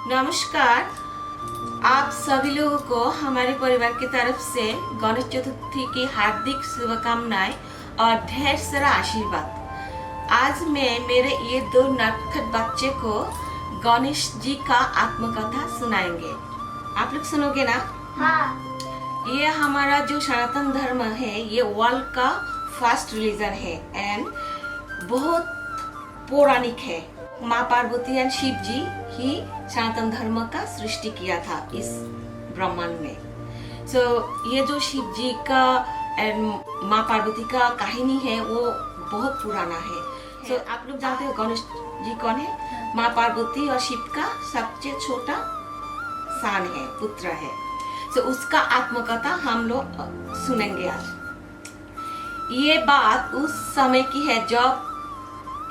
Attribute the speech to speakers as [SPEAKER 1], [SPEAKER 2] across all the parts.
[SPEAKER 1] नमस्कार। आप सभी लोगों को हमारे परिवार की तरफ से गणेश चतुर्थी की हार्दिक शुभकामनाएं और ढेर सारा आशीर्वाद। आज मैं मेरे ये दो नटखट बच्चे को गणेश जी का आत्मकथा सुनाएंगे। आप लोग सुनोगे ना?
[SPEAKER 2] हाँ।
[SPEAKER 1] ये हमारा जो सनातन धर्म है ये वर्ल्ड का फर्स्ट रिलीजन है एंड बहुत पौराणिक है। माँ पार्वती एंड शिव जी ही सनातन धर्म का सृष्टि किया था इस ब्रह्मांड में। ये जो शिव जी का एंड माँ पार्वती का कहानी है वो बहुत पुराना है। आप लोग जानते हो गणेश जी कौन है? माँ पार्वती और शिव का सबसे छोटा सान है, पुत्र है। उसका आत्मकथा हम लोग सुनेंगे आज। ये बात उस समय की है जब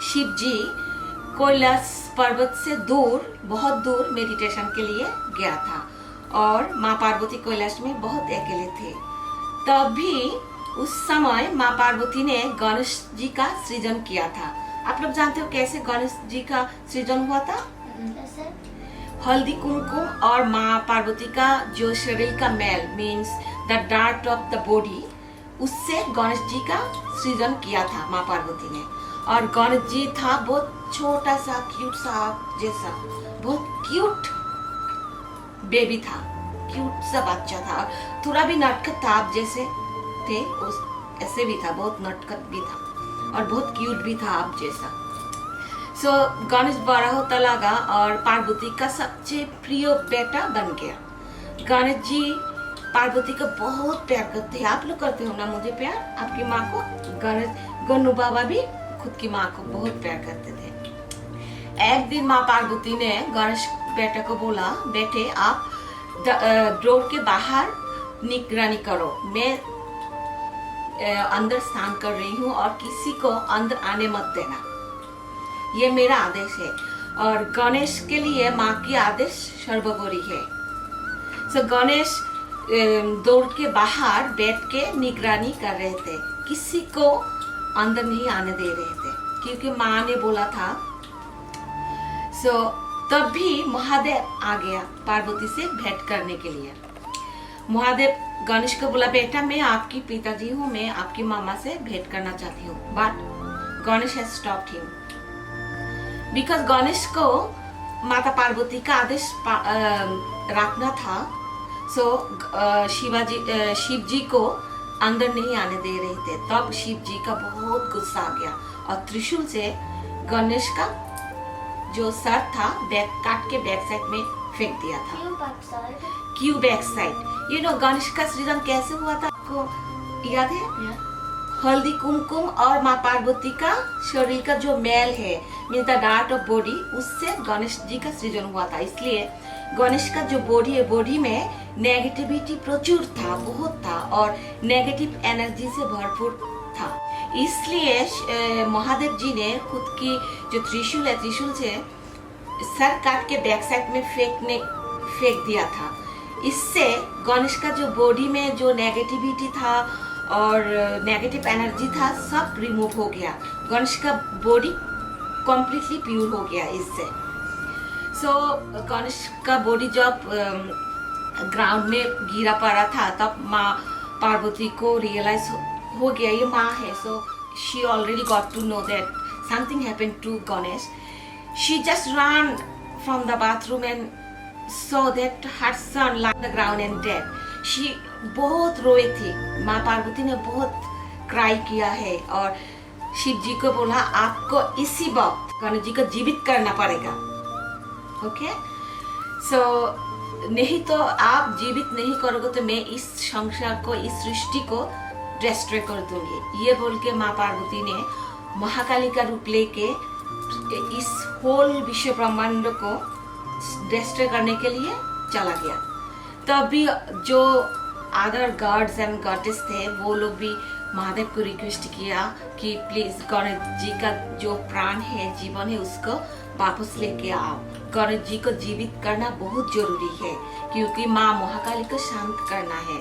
[SPEAKER 1] शिव जी कैलाश पर्वत से दूर, बहुत दूर मेडिटेशन के लिए गया था और माँ पार्वती कैलाश में बहुत अकेले थे। तभी उस समय माँ पार्वती ने गणेश जी का सृजन किया था। आप लोग जानते हो कैसे गणेश जी का सृजन हुआ था? हल्दी कुमकुम और माँ पार्वती का जो शरीर का मैल means the dirt of the body, उससे गणेश जी का सृजन किया था माँ पार्वती ने। और गणेश जी था बहुत छोटा सा क्यूट सा जैसा, बहुत क्यूट बेबी था, क्यूट सा बच्चा था। थोड़ा भी नटखट था, आप जैसे थे उस ऐसे भी था, बहुत नटखट भी था और बहुत क्यूट भी था आप जैसा। गणेश बड़ा होता लगा और पार्वती का सबसे प्रिय बेटा बन गया। गणेश जी पार्वती को बहुत प्यार करते हैं। आप लोग करते हो ना मुझे प्यार, आपकी माँ को? गणेश गन्नू बाबा भी खुद की माँ को बहुत प्यार करते थे। एक दिन माँ पार्वती ने गणेश बेटे को बोला, बेटे आप डोर के बाहर निगरानी करो, मैं अंदर स्नान कर रही हूँ और किसी को अंदर आने मत देना, ये मेरा आदेश है। और गणेश के लिए माँ की आदेश सर्वोपरि है। गणेश डोर के बाहर बैठ के निगरानी कर रहे थे, किसी को अंदर नहीं आने दे रहे थे क्योंकि माँ ने बोला था। तब भी महादेव आ गया पार्वती से भेंट करने के लिए। महादेव गणेश को बोला, बेटा मैं आपकी पिताजी हूँ, मैं आपकी मामा से भेंट करना चाहती हूँ। But Ganesh has stopped him because Ganesh को माता पार्वती का आदेश रखना था। शिव जी को अंदर नहीं आने दे रहे थे। तब शिव जी का बहुत गुस्सा आ गया और त्रिशूल से गणेश का जो सर था काट के बैक साइड में फेंक दिया था। क्यों back side? You know Ganesh का सृजन कैसे हुआ था, आपको याद है? हल्दी कुमकुम और माँ पार्वती का शरीर का जो मैल है means the dirt of body, उससे गणेश जी का सृजन हुआ था। इसलिए गणेश का जो बॉडी है, बॉडी में नेगेटिविटी प्रचुर था, बहुत था और नेगेटिव एनर्जी से भरपूर था। इसलिए महादेव जी ने खुद की जो त्रिशूल है, त्रिशूल से सर काट के बैक साइड में फेंक दिया था। इससे गणेश का जो बॉडी में जो नेगेटिविटी था और नेगेटिव एनर्जी था सब रिमूव हो गया। गणेश का बॉडी कम्प्लीटली प्योर हो गया इससे। गणेश का बॉडी जब ग्राउंड में गिरा पड़ा था तब माँ पार्वती को रियलाइज हो गया ये माँ है। She already got to know that something happened to Ganesh. She just ran from the bathroom and saw that her son lay on the ground and dead. She बहुत रोई थी। माँ पार्वती ने बहुत क्राई किया है और शिव जी को बोला, आपको इसी वक्त गणेश जी को जीवित करना पड़ेगा। ओके नहीं तो आप जीवित नहीं करोगे तो मैं इस संसार को, इस सृष्टि को डिस्ट्रॉय कर दूंगी। ये बोल के माँ पार्वती ने महाकाली का रूप लेके इस होल विश्व ब्रह्मांड को डिस्ट्रॉय करने के लिए चला गया। तभी जो अदर गॉड्स एंड गॉडेस थे वो लोग भी महादेव को रिक्वेस्ट किया कि प्लीज गणेश जी का जो प्राण है, जीवन है, उसको वापस लेके आओ। गणेश जी को जीवित करना बहुत जरूरी है क्योंकि माँ महाकाली को शांत करना है।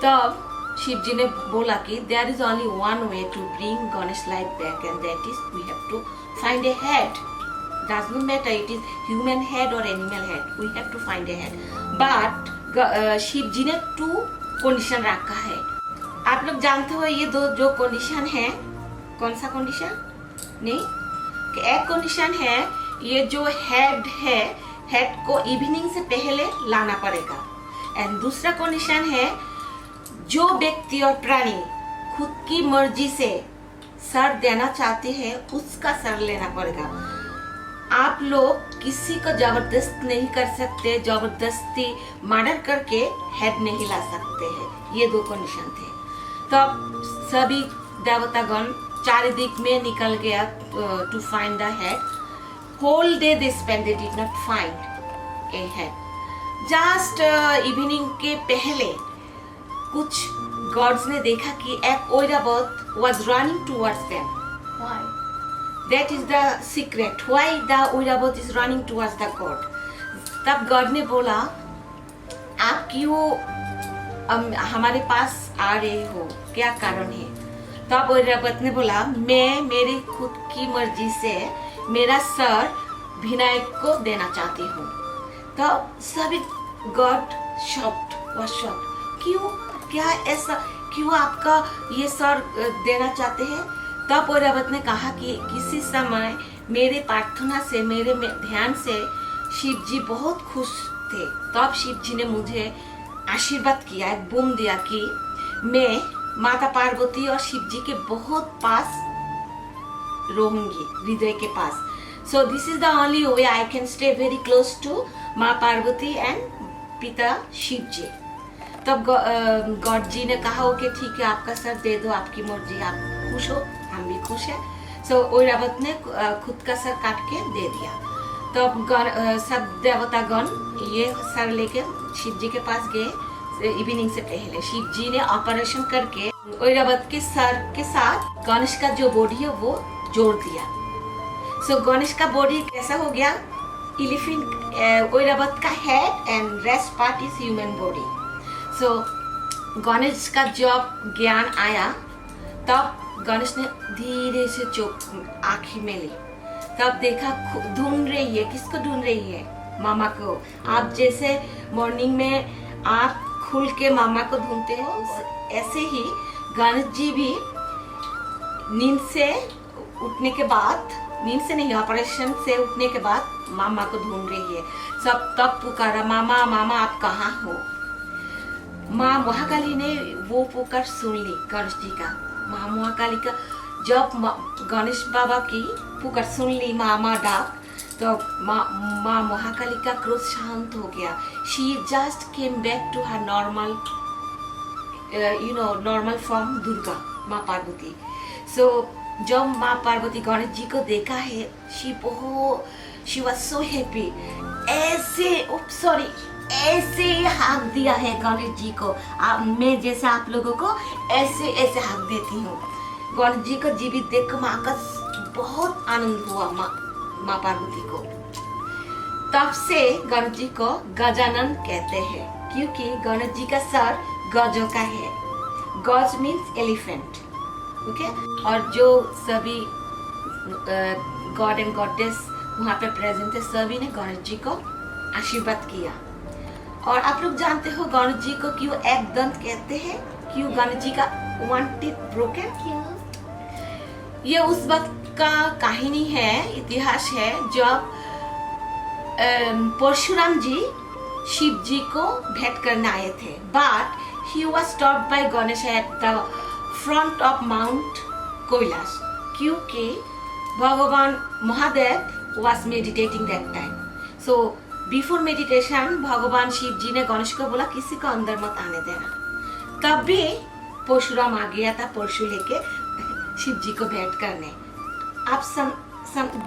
[SPEAKER 1] तब शिव जी ने बोला कि there is only one way to bring Ganesh life back and that is we have to find a head. does not matter it is human head or animal head, we have to find a head. But Shiv ji ने 2 condition रखा है। आप लोग जानते हो ये दो जो कंडीशन है, कौन सा कंडीशन? नहीं, कि एक कंडीशन है ये जो हेड है, हेड को इवनिंग से पहले लाना पड़ेगा, एंड दूसरा कंडीशन है जो व्यक्ति और प्राणी खुद की मर्जी से सर देना चाहते हैं उसका सर लेना पड़ेगा। आप लोग किसी को जबरदस्त नहीं कर सकते, जबरदस्ती मर्डर करके हेड नहीं ला सकते हैं। ये 2 कंडीशन थे। तब सभी देवतागण चारिदिक में निकल गया to find the head. Whole day they spend, they did not find a head. Just evening के पहले कुछ गॉड्स ने देखा कि एक Airavat was running towards them.
[SPEAKER 2] Why?
[SPEAKER 1] That is the secret. Why the ओइरावत is running towards the god? तब God ने बोला आप क्यों हमारे पास आ रहे हो, क्या कारण है? तब ओइरावत ने बोला मैं मेरी खुद की मर्जी से मेरा सर विनायक को देना चाहती हूँ। तब सभी गॉड शॉक्ड, क्यों, क्या ऐसा, क्यों आपका ये सर देना चाहते हैं? तब ओइरावत ने कहा कि किसी समय मेरे प्रार्थना से, मेरे ध्यान से शिव जी बहुत खुश थे। तब शिव जी ने मुझे आशीर्वाद किया, एक बूम दिया कि मैं माता पार्वती और शिव जी के बहुत पास रहूंगी, हृदय के पास। So this is the only way I can stay very close to माँ पार्वती एंड पिता शिव जी। तब गॉड जी ने कहा ओके ठीक है, आपका सर दे दो, आपकी मर्जी, आप खुश हो, हम भी खुश हैं। सो ओइरावत ने खुद का सर काट के दे दिया। तब सब देवतागण ये सर लेके शिव जी के पास गए इवनिंग से पहले। शिव जी ने ऑपरेशन करके ओइरावत के सर के साथ गणेश का जो बॉडी है वो जोड़ दिया। सो गणेश का बॉडी कैसा हो गया? एलिफेंट, ओइरावत का head and rest part is human body. So Ganesh का जब ज्ञान आया तब गणेश ने धीरे से आंखें मेली। तब देखा ढूंढ रही है, किसको ढूंढ रही है? मामा को। आप जैसे मॉर्निंग में आँख खुल के मामा को ढूंढते हो, ऐसे ही गणेश जी भी नींद से उठने के बाद, नींद से नहीं, ऑपरेशन से उठने के बाद मामा को ढूंढ रही है। सब तब पुकारा मामा मामा आप कहाँ हो? माँ महाकाली ने वो पुकार सुन ली गणेश जी का। माँ महाकाली का जब गणेश बाबा की पुकार सुन ली, मामा डाक, तो माँ महाकाली का क्रोध शांत हो गया। She just came back to her normal normal form, Durga माँ पार्वती। सो जब माँ पार्वती गणेश जी को देखा है, शी वाज सो हैप्पी। ऐसे हाथ दिया है गणेश जी को, मैं जैसे आप लोगों को ऐसे हाथ देती हूँ। गणेश जी को जीवित देख माँ का बहुत आनंद हुआ, माँ पार्वती को। तब से गणेश जी को गजानन कहते हैं, क्योंकि गणेश जी का सर गजों का है। गज मीन्स एलिफेंट, ओके। और जो सभी गॉड एंड गॉडेस वहाँ पे प्रेजेंट है, सभी ने गणेश जी को आशीर्वाद किया। और आप लोग जानते हो गणेश जी को क्यों एक दंत कहते हैं? क्यों गणेश जी का वन टीथ ब्रोकन? क्यों? ये उस वक्त का कहानी है, इतिहास है, जब परशुराम जी शिव जी को भेंट करने आए थे, but he was stopped bye Ganesh at the front of mount Kailash, क्योंकि भगवान Mahadev was meditating that time. So before meditation भगवान शिव जी ने गणेश को बोला किसी को अंदर मत आने देना। तभी परशुराम आ गया था परशु लेके शिव जी को भेंट करने। आप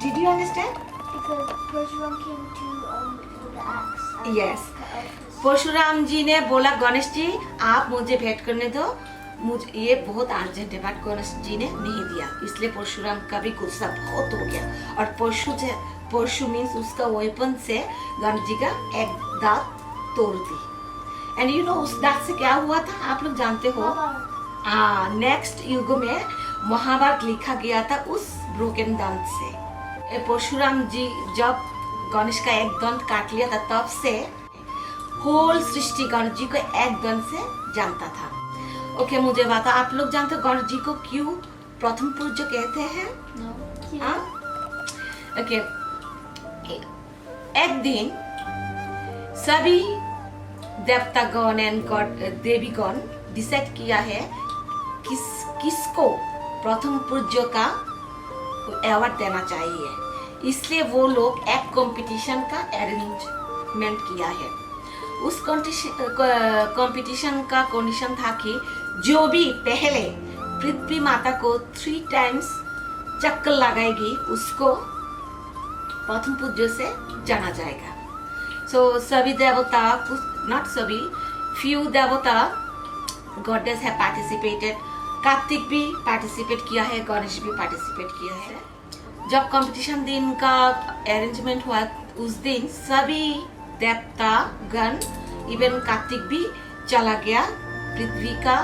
[SPEAKER 1] did you understand?
[SPEAKER 2] Because Pershuram came to with the axe.
[SPEAKER 1] Yes. Parshuram ji ने बोला गणेश जी आप मुझे भेंट करने दो, मुझे ये बहुत अर्जेंट है, बट गणेश जी ने नहीं दिया। इसलिए परशुराम का भी गुस्सा बहुत हो गया और परशु मीन्स उसका वेपन से गणेश जी का एक दांत तोड़ दी। एंड यू नो उस दांत से क्या हुआ था आप लोग जानते हो? नेक्स्ट युग में महाभारत लिखा गया था उस ब्रोकन दांत से। परशुराम जी जब गणेश का एक दंत काट लिया था तब से होल सृष्टि गणेश जी को एक दंत से जानता था। ओके, मुझे बता, आप लोग जानते हो गणेश जी को क्यों प्रथम पूज्य कहते हैं? हाँ? ओके, एक दिन सभी देवतागण एंड देवीगण डिसाइड किया है किसको प्रथम पूज्य का अवार्ड देना चाहिए, इसलिए वो लोग एक कंपटीशन का अरेंजमेंट किया है। उस कंपटीशन का कंडीशन था कि जो भी पहले पृथ्वी माता को 3 टाइम्स चक्कर लगाएगी उसको प्रथम पूज्य से जाना जाएगा। सो सभी देवता, नॉट सभी, फ्यू देवता गॉडेस है पार्टिसिपेटेड। कार्तिक भी पार्टिसिपेट किया है, गणेश भी पार्टिसिपेट किया है। जब कंपटीशन दिन का अरेंजमेंट हुआ उस दिन सभी देवता गण, इवन कार्तिक भी चला गया पृथ्वी का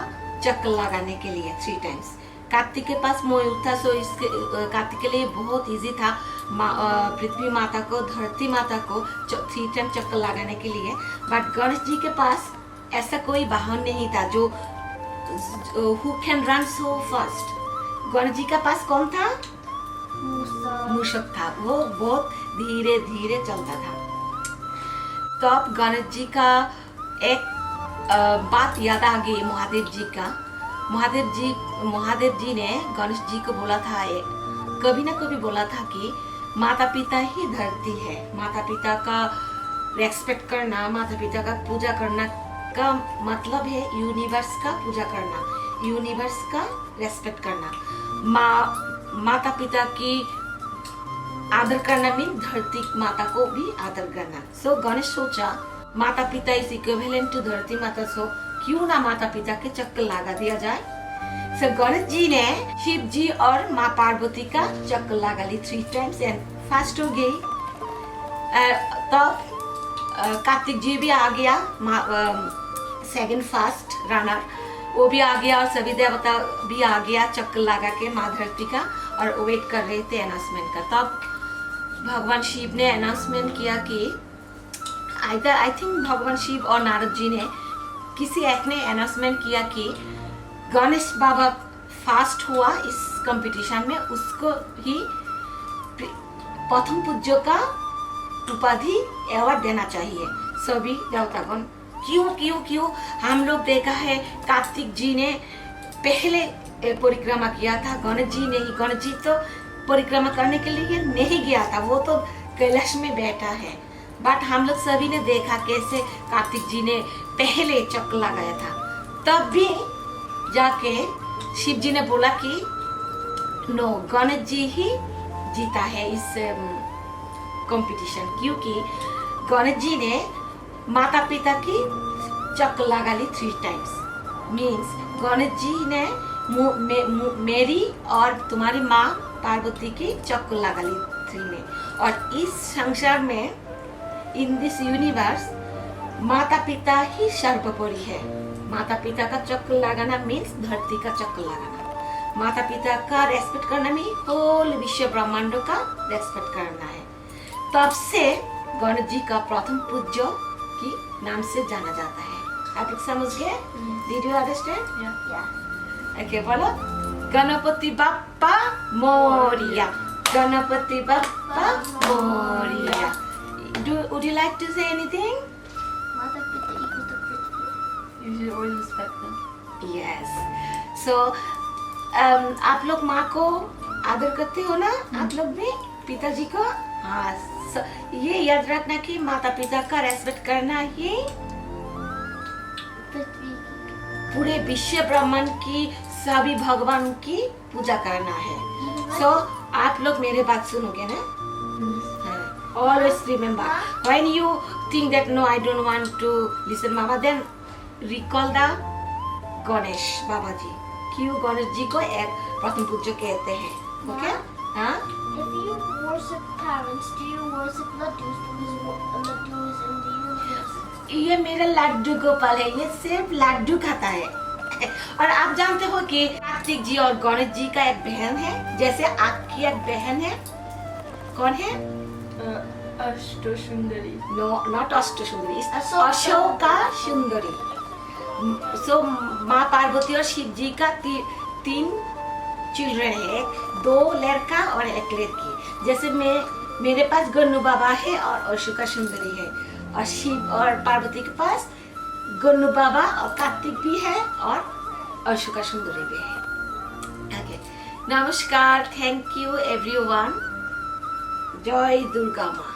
[SPEAKER 1] चक्कर लगाने के लिए 3 टाइम्स। कार्तिक के पास मयूर था, सो इसके कार्तिक के लिए बहुत इजी था पृथ्वी माता को, धरती माता को 3 टाइम चक्कर लगाने के लिए। बट गणेश जी के पास ऐसा कोई वाहन नहीं था जो who can run so fast। Ganesh ji का पास कौन था? मूषक था, वो बहुत धीरे धीरे चलता था। तब गणेश जी का एक बात याद आ गई महादेव जी का। महादेव जी ने गणेश जी को बोला था, कभी ना कभी बोला था कि माता पिता ही धरती है, माता पिता का रेस्पेक्ट करना, माता पिता का पूजा करना का मतलब है यूनिवर्स का पूजा करना, यूनिवर्स का रेस्पेक्ट करना। माता पिता की आदर करना मीन धरती माता को भी आदर करना। सो गणेश सोचा माता पिता इज इक्विवेलेंट टू धरती माता, सो क्यों ना माता पिता के चक्कर लगा दिया जाए। सो गणेश जी ने शिव जी और माँ पार्वती का चक्कर लगा ली 3 टाइम्स एंड फास्ट हो गई। तब कार्तिक जी भी आ गया, सेकंड फास्ट रनर, वो भी आ गया और सभी देवता भी आ गया चक्कर लगा के माँ धरती का, और वेट कर रहे थे अनाउंसमेंट का। तब भगवान शिव ने अनाउंसमेंट किया कि आई थिंक भगवान शिव और नारद जी ने किसी एक ने अनाउंसमेंट किया कि गणेश बाबा फास्ट हुआ इस कंपटीशन में, उसको ही प्रथम पूज्य का उपाधि अवार्ड देना चाहिए। सभी देवतागण क्यों हम लोग देखा है कार्तिक जी ने पहले परिक्रमा किया था, गणेश जी नहीं। गणेश जी तो परिक्रमा करने के लिए नहीं गया था, वो तो कैलाश में बैठा है। बट हम लोग सभी ने देखा कैसे कार्तिक जी ने पहले चक्कर लगाया था। तब भी जाके शिव जी ने बोला कि नो, गणेश जी ही जीता है इस कंपटीशन, क्योंकि गणेश जी ने माता पिता की चक्कर लगा ली 3 टाइम्स। मीन्स गणेश जी ने मेरी और तुम्हारी माँ पार्वती की चक्कर लगा ली 3 में। और इस संसार में, इन दिस यूनिवर्स, माता पिता ही सर्वोपरि है। माता पिता का चक्कर लगाना मीन्स धरती का चक्कर लगाना। माता पिता का रेस्पेक्ट करना मीन होल विश्व ब्रह्मांड का रेस्पेक्ट करना है। तब से गणेश जी का प्रथम पूज्य की नाम से जाना जाता है। आप लोग समझ गए? Did you understand?
[SPEAKER 2] Yeah.
[SPEAKER 1] Okay, बोलो Ganpati Bappa Moriya, Ganpati Bappa Moriya. Would you like to say anything?
[SPEAKER 2] Mata Pita equals to Prithvi.
[SPEAKER 3] You should always respect them.
[SPEAKER 1] Yes. So आप लोग माँ को आदर करते हो ना? आप लोग भी पिताजी को? हाँ। ये याद रखना कि माता पिता का रेस्पेक्ट करना ही
[SPEAKER 2] Prithvi.
[SPEAKER 1] पूरे विश्व ब्रह्मांड की सभी भगवान की पूजा करना है। सो आप लोग मेरे बात सुनोगे ना? Always remember, when you think that no, I don't want to listen Mama, then recall the Ganesh Baba ji. क्यों गणेश जी को एक प्रथम पूज्य कहते हैं? ओके? हाँ?
[SPEAKER 2] If you worship parents, do you worship laddus? Because laddu is in the universe.
[SPEAKER 1] ये मेरा लड्डू गोपाल है, ये सिर्फ लड्डू खाता है। और आप जानते हो कि कार्तिक जी और गणेश जी का एक बहन है, जैसे आपकी एक बहन है। कौन है?
[SPEAKER 3] Ashtashundari.
[SPEAKER 1] नो, नॉट अष्ट सुंदरी,
[SPEAKER 2] अशोका।
[SPEAKER 1] अशोका सुंदरी। सो माँ पार्वती और शिव जी का तीन चिल्ड्रन है, 2 लड़का और 1 लड़की। जैसे मेरे पास गन्नू बाबा है और अशोका सुंदरी है, और शिव और पार्वती के पास गन्नू बाबा और कार्तिक भी है और अशोका सुंदरी भी है। ओके, नमस्कार, थैंक यू एवरीवन। जय दुर्गा माँ।